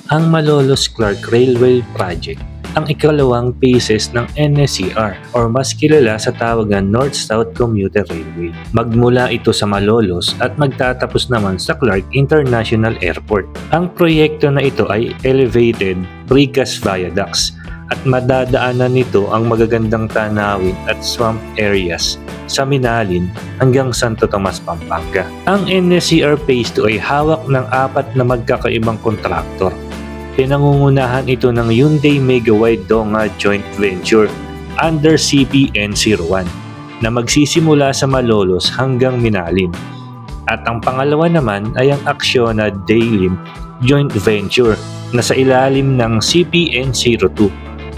ang Malolos Clark Railway Project, ang ikalawang phases ng NSCR or mas kilala sa tawagan North-South Commuter Railway. Magmula ito sa Malolos at magtatapos naman sa Clark International Airport. Ang proyekto na ito ay elevated precast viaducts at madadaanan nito ang magagandang tanawin at swamp areas sa Minalin hanggang Santo Tomas, Pampanga. Ang NSCR Phase 2 ay hawak ng 4 na magkakaibang kontraktor. Pinangungunahan ito ng Hyundai Megawide Dongha Joint Venture under CPN01 na magsisimula sa Malolos hanggang Minalin. At ang pangalawa naman ay ang Acciona Daylim Joint Venture na sa ilalim ng CPN02.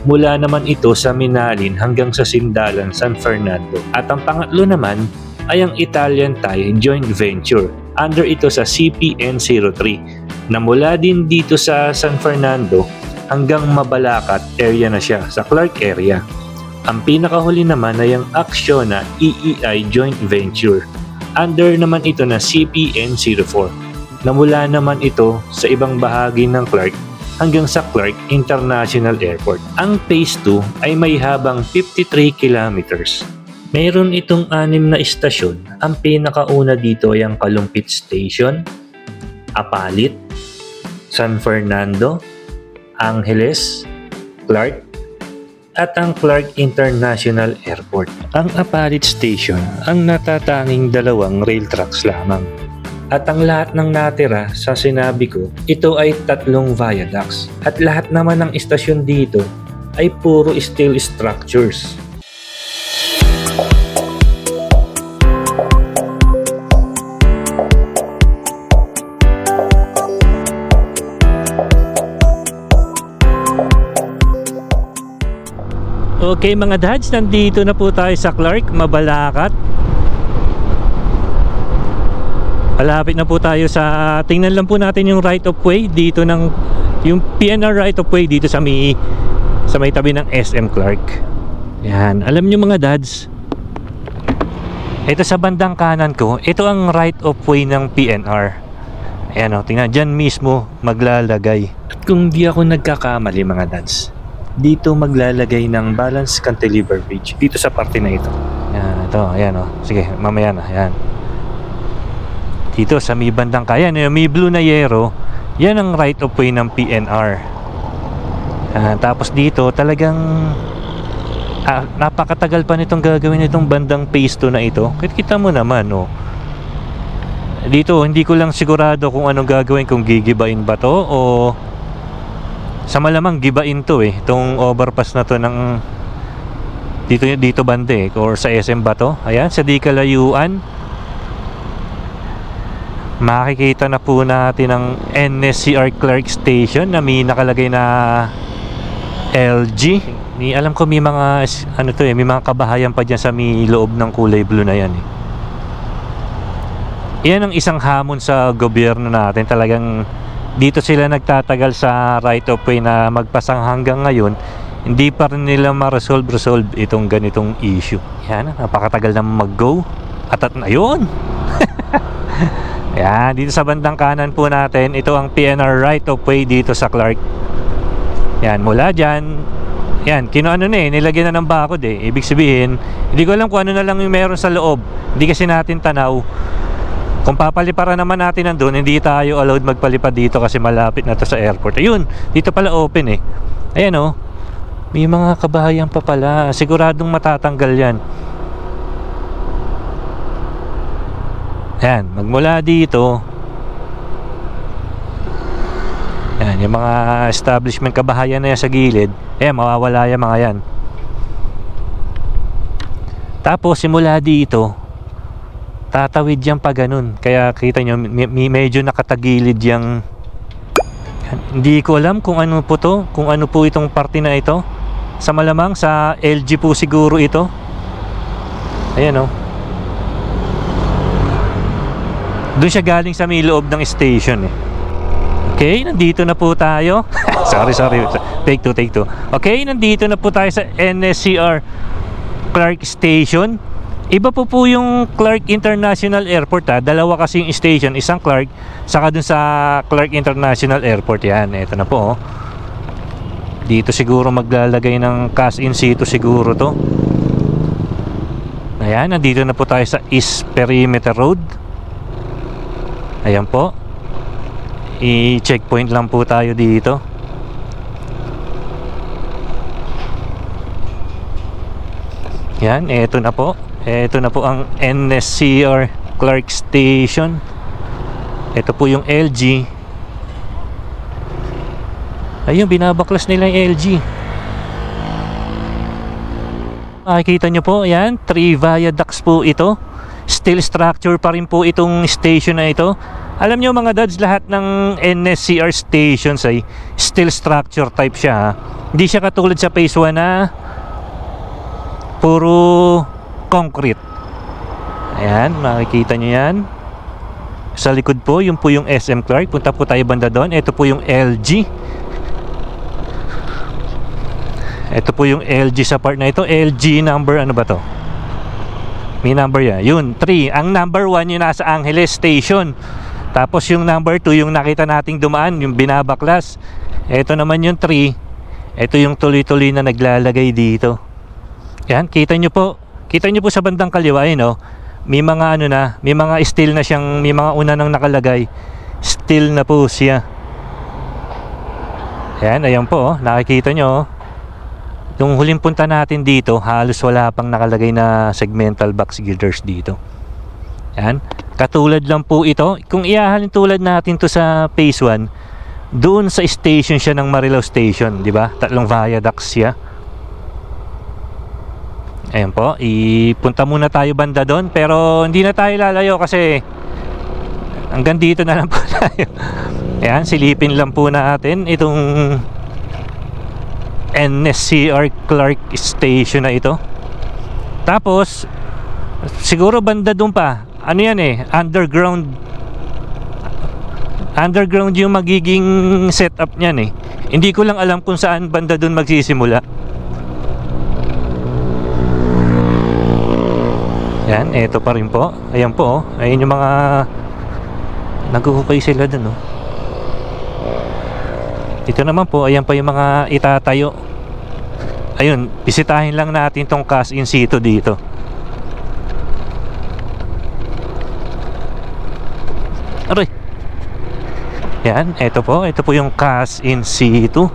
Mula naman ito sa Minalin hanggang sa Sindalan, San Fernando. At ang pangatlo naman ay ang Italian Thai Joint Venture under ito sa CPN03 na mula din dito sa San Fernando hanggang Mabalacat area na siya sa Clark area. Ang pinakahuli naman ay ang Acciona EEI Joint Venture. Under naman ito na CPN04 na mula naman ito sa ibang bahagi ng Clark hanggang sa Clark International Airport. Ang Phase 2 ay may habang 53 kilometers. Mayroon itong 6 na istasyon. Ang pinakauna dito ay ang Kalumpit Station, Apalit, San Fernando, Angeles, Clark, at ang Clark International Airport. Ang Apalit Station ang natatanging 2 rail tracks lamang. At ang lahat ng natira sa sinabi ko, ito ay 3 viaducts. At lahat naman ng istasyon dito ay puro steel structures. Okay mga dads, nandito na po tayo sa Clark, Mabalacat. Malapit na po tayo sa, tingnan lang po natin yung right of way dito ng, yung PNR right of way dito sa may tabi ng SM Clark. Yan, alam nyo mga dads, ito sa bandang kanan ko, ito ang right of way ng PNR. Ayan o, tingnan, dyan mismo maglalagay. At kung di ako nagkakamali mga dads, dito maglalagay ng balance cantilever bridge dito sa parte na ito. Yan, ito, ayan o. Sige, mamaya na, ayan. Dito sa may bandang kaya, may blue na yero, yan ang right of way ng PNR. Tapos dito, talagang napakatagal pa nitong gagawin itong bandang phase 2 na ito. Kita mo naman, no? Dito, hindi ko lang sigurado kung anong gagawin, kung gigibain ba to o sa malamang gibain to itong overpass na to ng dito bande or sa SM ba to? Ayan, sa di kalayuan makikita na po natin ang NSCR Clark Station na may nakalagay na LG. Alam ko may mga ano to may mga kabahayan pa dyan sa may loob ng kulay blue na yan Yan ang isang hamon sa gobyerno natin. Talagang dito sila nagtatagal sa right of way na magpasang hanggang ngayon, hindi pa rin nila ma-resolve itong ganitong issue. Yan, napakatagal na mag-go. At ayun. Yan, dito sa bandang kanan po natin, ito ang PNR right of way dito sa Clark. Yan, mula dyan, yan, nilagyan na ng bakod Ibig sabihin, hindi ko alam kung ano na lang yung meron sa loob. Hindi kasi natin tanaw. Kung papaliparan naman natin nandun, hindi tayo allowed magpalipad dito kasi malapit na to sa airport. Ayun, dito pala open Ayan may mga kabahayan pa pala. Siguradong matatanggal yan. Ayan, magmula dito, ayan, yung mga establishment kabahayan na yan sa gilid, ayan, mawawala yan mga yan. Tapos simula dito, tatawid yan pa ganun. Kaya kita nyo, medyo nakatagilid yung, hindi ko alam kung ano po to, kung ano po itong parte na ito. Sa malamang sa LG po siguro ito. Ayan doon siya galing sa may loob ng station Okay, nandito na po tayo. sorry, take two. Okay, nandito na po tayo sa NSCR Clark Station. Iba po yung Clark International Airport ha. Dalawa kasi yung station, isang Clark saka dun sa Clark International Airport. Yan, eto na po oh. Dito siguro maglalagay ng cash in situ siguro to. Ayan, nandito na po tayo sa East Perimeter Road. Ayan po. I-checkpoint lang po tayo dito. Yan, eto na po. Eto na po ang NSCR Clark Station. Ito po yung LG. Ayun, binabaklas nila yung LG. Makikita nyo po, ayan, 3 viaducts po ito. Steel structure pa rin po itong station na ito. Alam nyo mga dads, lahat ng NSCR stations ay steel structure type siya ha. Hindi siya katulad sa phase 1 na puro concrete. Ayan, makikita nyo yan. Sa likod po, yun po yung SM Clark. Punta po tayo banda doon. Ito po yung LG. Ito po yung LG sa part na ito. LG number, ano ba to? May number yan. Yun, 3. Ang number 1 yung nasa Angeles Station. Tapos yung number 2, yung nakita nating dumaan, yung binabaklas. Ito naman yung 3. Ito yung tuloy-tuloy na naglalagay dito. Yan, kita nyo po. Kita nyo po sa bandang kaliwa, no? May mga ano na, may mga steel na siyang, may mga una nang nakalagay. Steel na po siya. Yan, ayan po, oh. Nakikita nyo, oh. Yung huling punta natin dito, halos wala pang nakalagay na segmental box girders dito. Yan. Katulad lang po ito. Kung iahalin tulad natin to sa phase 1, doon sa station siya ng Marilao Station, di ba? 3 viaducts siya. Ayan po. Ipunta muna tayo banda doon. Pero hindi na tayo lalayo kasi hanggang dito na lang po tayo. Ayan, silipin lang po natin itong NSCR Clark Station na ito. Tapos siguro banda doon pa, ano yan eh, underground yung magiging setup niyan eh. Hindi ko lang alam kung saan banda doon magsisimula. Yan, eto pa rin po. Ayan po, oh. Ayun yung mga naghuhukay sila doon, oh. Ito naman po, ayan pa yung mga itatayo. Ayun, bisitahin lang natin tong cash in situ dito. Aray. Yan, ito po yung cash in situ.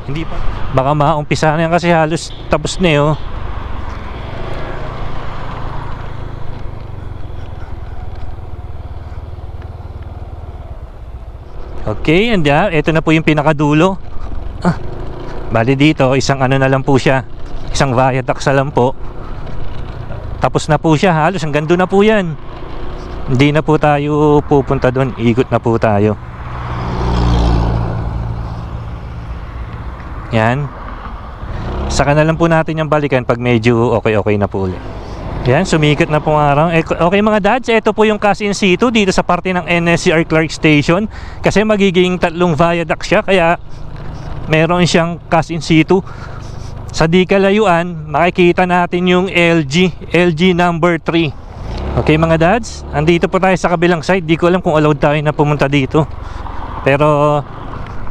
Hindi pa. Baka maumpisa na yan kasi halos tapos na eh, oh. Okay, andyan. Ito na po yung pinakadulo. Bali dito, isang ano na lang po siya. Isang viaduct sa lang po. Tapos na po siya. Halos hanggang doon na po yan. Hindi na po tayo pupunta doon. Ikot na po tayo. Yan. Saka na lang po natin yung balikan pag medyo okay na po ulit. Yan, sumikat na po ang araw. Okay mga dads, ito po yung cash in situ dito sa parte ng NSCR Clark Station. Kasi magiging 3 viaduct siya, kaya meron siyang cash in situ. Sa di kalayuan, makikita natin yung LG number 3. Okay mga dads, andito po tayo sa kabilang side. Di ko alam kung allowed tayo na pumunta dito. Pero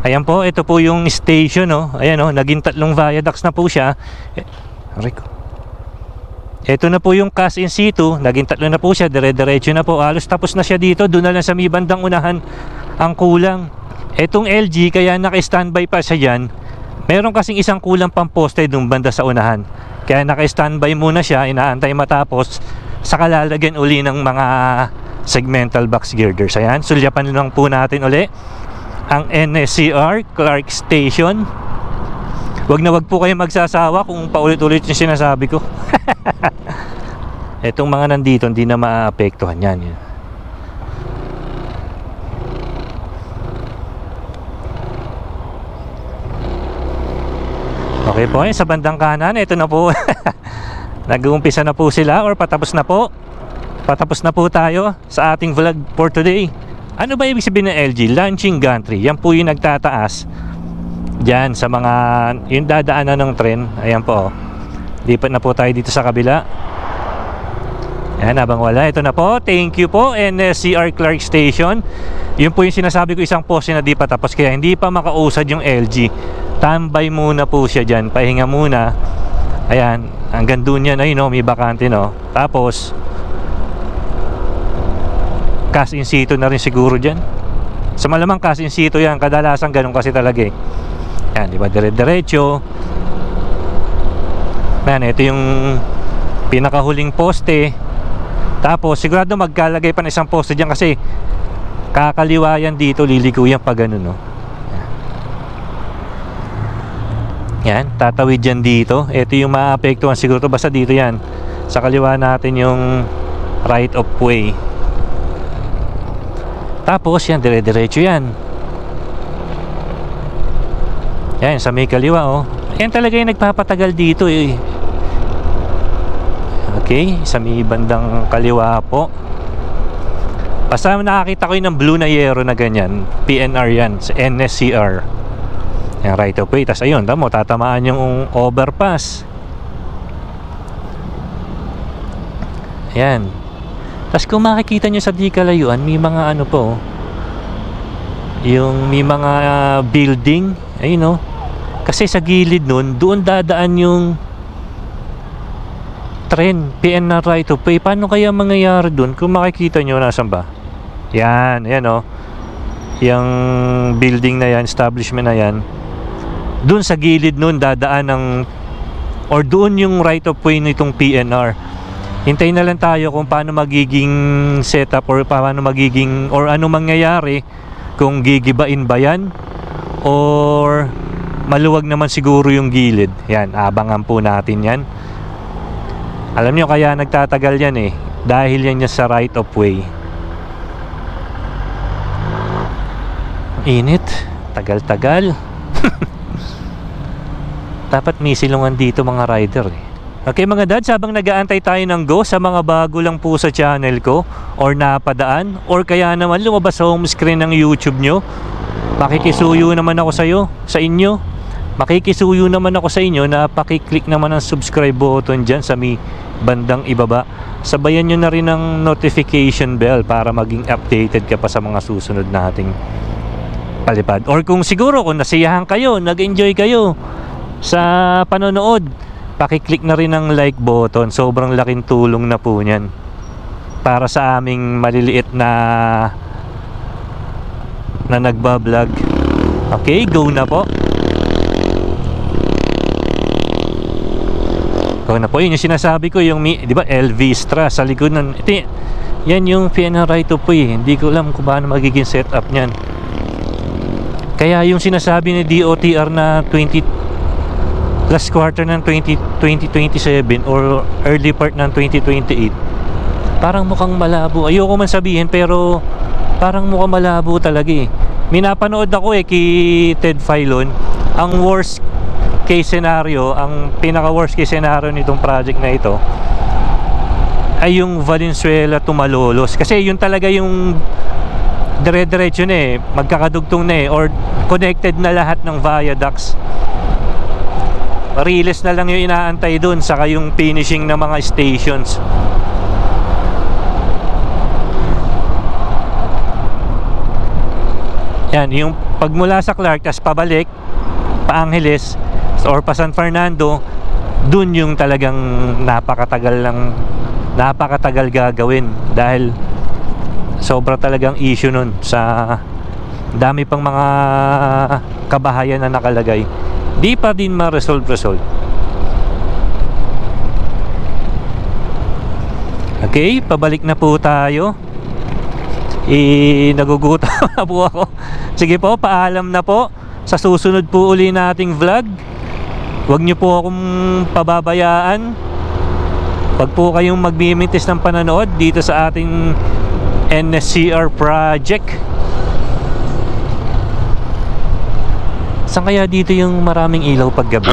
ayan po, ito po yung station, oh. Ayan, oh, naging 3 viaducts na po siya. Rico. Ito na po yung cash in situ, naging 3 na po siya, dire-diretso na po, halos tapos na siya dito. Doon na lang sa may bandang unahan ang kulang. Etong LG, kaya naka-standby pa siya dyan. Meron kasing isang kulang pang poste doon banda sa unahan, kaya naka-standby muna siya, inaantay matapos, saka lalagyan uli ng mga segmental box girders. Ayan, sulyapan lang po natin uli ang NSCR Clark Station. Wag na wag po kayo magsasawa kung paulit-ulit yung sinasabi ko. Etong mga nandito hindi na maapektuhan yan. Okay po, sa bandang kanan, ito na po. Nag-uumpisa na po sila or patapos na po. Patapos na po tayo sa ating vlog for today. Ano ba ibig sabihin ng LG? Launching gantry. Yan po yung nagtataas diyan sa mga yung dadaanan ng tren. Ayan po, lipat na po tayo dito sa kabila. Yan, habang wala, ito na po. Thank you po, NSCR Clark Station. Yun po yung sinasabi ko, isang poste na di pa tapos, kaya hindi pa makausad yung LG. Tambay muna po siya dyan, pahinga muna. Ayan, hanggang dun yan, ayun no, may bakante no. Tapos cash in situ na rin siguro dyan. Sa malamang cash in situ yan, kadalasan ganun kasi talaga eh. Yan, di ba, dire-diretso. Yan, ito yung pinakahuling poste. Tapos sigurado magkalagay pa ng isang poste dyan kasi kakaliwa yan dito, liliko yan pag ganun no. Yan, tatawid dyan dito. Ito yung maapektuhan siguro to, basta dito yan. Sa kaliwa natin yung right of way. Tapos yan, dire-diretso yan. Yan, sa may kaliwa oh. Yan talaga yung nagpapatagal dito eh. Okay, sa may bandang kaliwa po. Basta nakakita ko yun ng blue na yero na ganyan, PNR yan, sa NSCR. Yan, right of way. Tapos ayun, tamo, tatamaan yung overpass. Yan. Tapos kung makikita nyo sa di kalayuan, may mga ano po, yung may mga building, ayun no. Kasi sa gilid nun, doon dadaan yung tren, PNR right of way. Paano kaya mangyayari doon? Kung makikita nyo, nasan ba? Yan, yan o. Yung building na yan, establishment na yan, doon sa gilid nun dadaan ng, or doon yung right of way nitong PNR. Hintayin na lang tayo kung paano magiging setup or paano magiging, or ano mangyayari, kung gigibain ba yan or maluwag naman siguro yung gilid. Yan, abangan po natin yan. Alam nyo kaya nagtatagal yan eh, dahil yan sa right of way. Init, tagal-tagal. Dapat may silungan dito mga rider eh. Okay mga dads, habang nag-aantay tayo ng go sa mga bago lang po sa channel ko or napadaan or kaya naman lumabas sa home screen ng YouTube nyo, makikisuyo naman ako sa inyo. Makikisuyo naman ako sa inyo na pakiclick naman ang subscribe button dyan sa may bandang ibaba. Sabayan nyo na rin ng notification bell para maging updated ka pa sa mga susunod nating palipad. Or kung siguro kung nasiyahan kayo, nag-enjoy kayo sa panonood, pakiclick na rin ang like button. Sobrang laking tulong na po niyan para sa aming maliliit na nagbablog. Okay, go na po. Go na po. Yun yung sinasabi ko, yung di ba LV Stra sa likod nun. Ito, yan yung PNR right of way. Hindi ko alam kung paano magiging setup niyan. Kaya yung sinasabi ni DOTR na last quarter ng 2027 or early part ng 2028, parang mukhang malabo. Ayoko man sabihin pero parang mukhang malabo talaga eh. Minapanood ako eh kay Ted Filon. Ang worst case scenario, ang pinaka worst case scenario nitong project na ito ay yung Valenzuela to Malolos, kasi yun talaga yung dire-diretso na eh, magkakadugtong na eh, or connected na lahat ng viaducts. Riles na lang yung inaantay dun, saka yung finishing ng mga stations. Yan, yung pagmula sa Clark tas pabalik pa Angeles or pa San Fernando, dun yung talagang napakatagal gagawin dahil sobra talagang issue nun, sa dami pang mga kabahayan na nakalagay. Di pa din ma-resolve. Okay, pabalik na po tayo. Nagugutom na po ako. Sige po, paalam na po. Sa susunod po uli nating vlog. Huwag nyo po akong pababayaan. Huwag po kayong magmimitis ng pananood dito sa ating NSCR project. Saan kaya dito yung maraming ilaw paggabi?